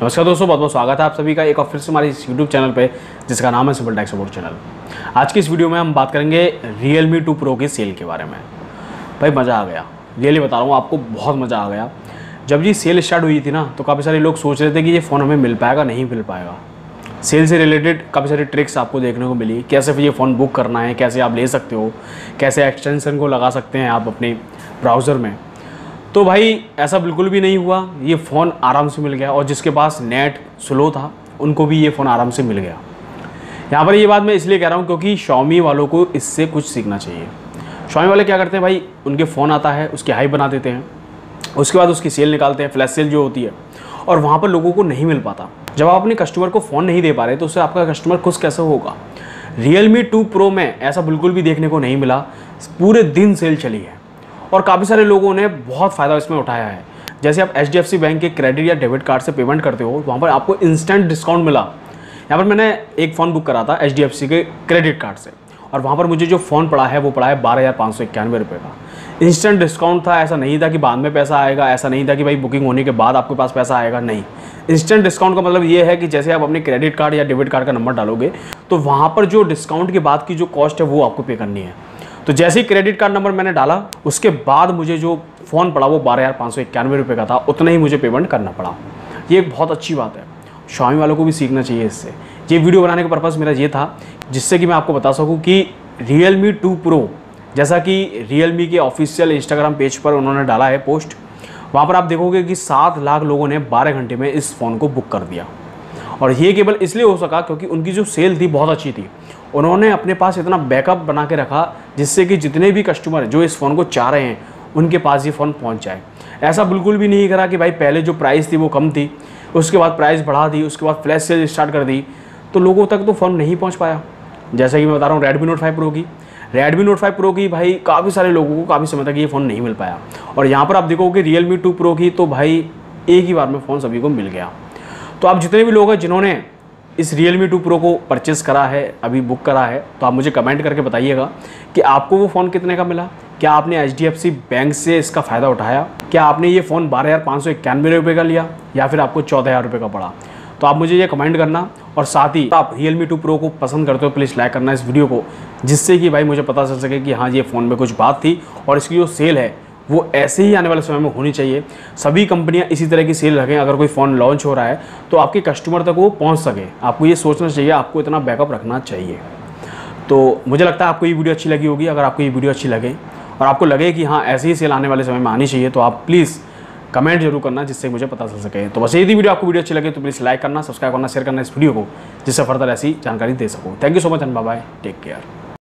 नमस्कार दोस्तों, बहुत बहुत स्वागत है आप सभी का एक और फिर से हमारे इस यूट्यूब चैनल पे जिसका नाम है सिंपल टेक सपोर्ट चैनल। आज की इस वीडियो में हम बात करेंगे Realme 2 Pro की सेल के बारे में। भाई मज़ा आ गया, रियली बता रहा हूँ आपको, बहुत मज़ा आ गया। जब ये सेल स्टार्ट हुई थी ना तो काफ़ी सारे लोग सोच रहे थे कि ये फ़ोन हमें मिल पाएगा नहीं मिल पाएगा। सेल से रिलेटेड काफ़ी सारी ट्रिक्स आपको देखने को मिली, कैसे फिर ये फ़ोन बुक करना है, कैसे आप ले सकते हो, कैसे एक्सटेंशन को लगा सकते हैं आप अपने ब्राउज़र में। तो भाई ऐसा बिल्कुल भी नहीं हुआ, ये फ़ोन आराम से मिल गया और जिसके पास नेट स्लो था उनको भी ये फ़ोन आराम से मिल गया। यहाँ पर ये बात मैं इसलिए कह रहा हूँ क्योंकि Xiaomi वालों को इससे कुछ सीखना चाहिए। Xiaomi वाले क्या करते हैं भाई, उनके फ़ोन आता है उसकी हाइप बना देते हैं, उसके बाद उसकी सेल निकालते हैं, फ्लैश सेल जो होती है, और वहाँ पर लोगों को नहीं मिल पाता। जब आप अपने कस्टमर को फ़ोन नहीं दे पा रहे तो उससे आपका कस्टमर खुश कैसे होगा। Realme 2 Pro में ऐसा बिल्कुल भी देखने को नहीं मिला, पूरे दिन सेल चली है और काफ़ी सारे लोगों ने बहुत फ़ायदा इसमें उठाया है। जैसे आप HDFC बैंक के क्रेडिट या डेबिट कार्ड से पेमेंट करते हो, वहाँ पर आपको इंस्टेंट डिस्काउंट मिला। यहाँ पर मैंने एक फ़ोन बुक करा था HDFC के क्रेडिट कार्ड से और वहाँ पर मुझे जो फ़ोन पड़ा है वो पड़ा है 12,591 रुपये का। इंस्टेंट डिस्काउंट था, ऐसा नहीं था कि बाद में पैसा आएगा, ऐसा नहीं था कि भाई बुकिंग होने के बाद आपके पास पैसा आएगा, नहीं। इंस्टेंट डिस्काउंट का मतलब ये है कि जैसे आप अपने क्रेडिट कार्ड या डेबिट कार्ड का नंबर डालोगे तो वहाँ पर जो डिस्काउंट के बाद की जो कॉस्ट है वो आपको पे करनी है। तो जैसे ही क्रेडिट कार्ड नंबर मैंने डाला उसके बाद मुझे जो फ़ोन पड़ा वो 12,591 रुपये का था, उतना ही मुझे पेमेंट करना पड़ा। ये एक बहुत अच्छी बात है, Xiaomi वालों को भी सीखना चाहिए इससे। ये वीडियो बनाने का पर्पज़ मेरा ये था जिससे कि मैं आपको बता सकूं कि Realme 2 Pro, जैसा कि Realme के ऑफिशियल इंस्टाग्राम पेज पर उन्होंने डाला है पोस्ट, वहाँ पर आप देखोगे कि 7 लाख लोगों ने 12 घंटे में इस फ़ोन को बुक कर दिया। और ये केवल इसलिए हो सका क्योंकि उनकी जो सेल थी बहुत अच्छी थी। उन्होंने अपने पास इतना बैकअप बना के रखा जिससे कि जितने भी कस्टमर जो इस फ़ोन को चाह रहे हैं उनके पास ये फ़ोन पहुंच जाए। ऐसा बिल्कुल भी नहीं करा कि भाई पहले जो प्राइस थी वो कम थी, उसके बाद प्राइस बढ़ा दी, उसके बाद फ्लैश सेल स्टार्ट कर दी, तो लोगों तक तो फ़ोन नहीं पहुँच पाया। जैसा कि मैं बता रहा हूँ Redmi Note 5 Pro की भाई काफ़ी सारे लोगों को काफ़ी समय तक ये फ़ोन नहीं मिल पाया। और यहाँ पर आप देखोगे Realme 2 Pro की तो भाई एक ही बार में फ़ोन सभी को मिल गया। तो आप जितने भी लोग हैं जिन्होंने इस Realme 2 Pro को परचेज़ करा है, अभी बुक करा है, तो आप मुझे कमेंट करके बताइएगा कि आपको वो फ़ोन कितने का मिला। क्या आपने HDFC बैंक से इसका फ़ायदा उठाया? क्या आपने ये फ़ोन 12,591 रुपये का लिया या फिर आपको 14,000 रुपये का पड़ा? तो आप मुझे ये कमेंट करना और साथ ही आप Realme 2 Pro को पसंद करते हो प्लीज़ लाइक करना इस वीडियो को, जिससे कि भाई मुझे पता चल सके कि हाँ ये फ़ोन में कुछ बात थी और इसकी जो सेल है वो ऐसे ही आने वाले समय में होनी चाहिए। सभी कंपनियां इसी तरह की सेल रखें, अगर कोई फ़ोन लॉन्च हो रहा है तो आपके कस्टमर तक वो पहुंच सके। आपको ये सोचना चाहिए, आपको इतना बैकअप रखना चाहिए। तो मुझे लगता है आपको ये वीडियो अच्छी लगी होगी। अगर आपको ये वीडियो अच्छी लगे और आपको लगे कि हाँ ऐसी ही सेल आने वाले समय में आनी चाहिए तो आप प्लीज़ कमेंट जरूर करना जिससे मुझे पता चल सके। तो बस यदि वीडियो आपको वीडियो अच्छी लगे तो प्लीज़ लाइक करना, सब्सक्राइब करना, शेयर करना इस वीडियो को, जिससे फर्दर ऐसी जानकारी दे सकूँ। Thank you so much and bye bye, take care.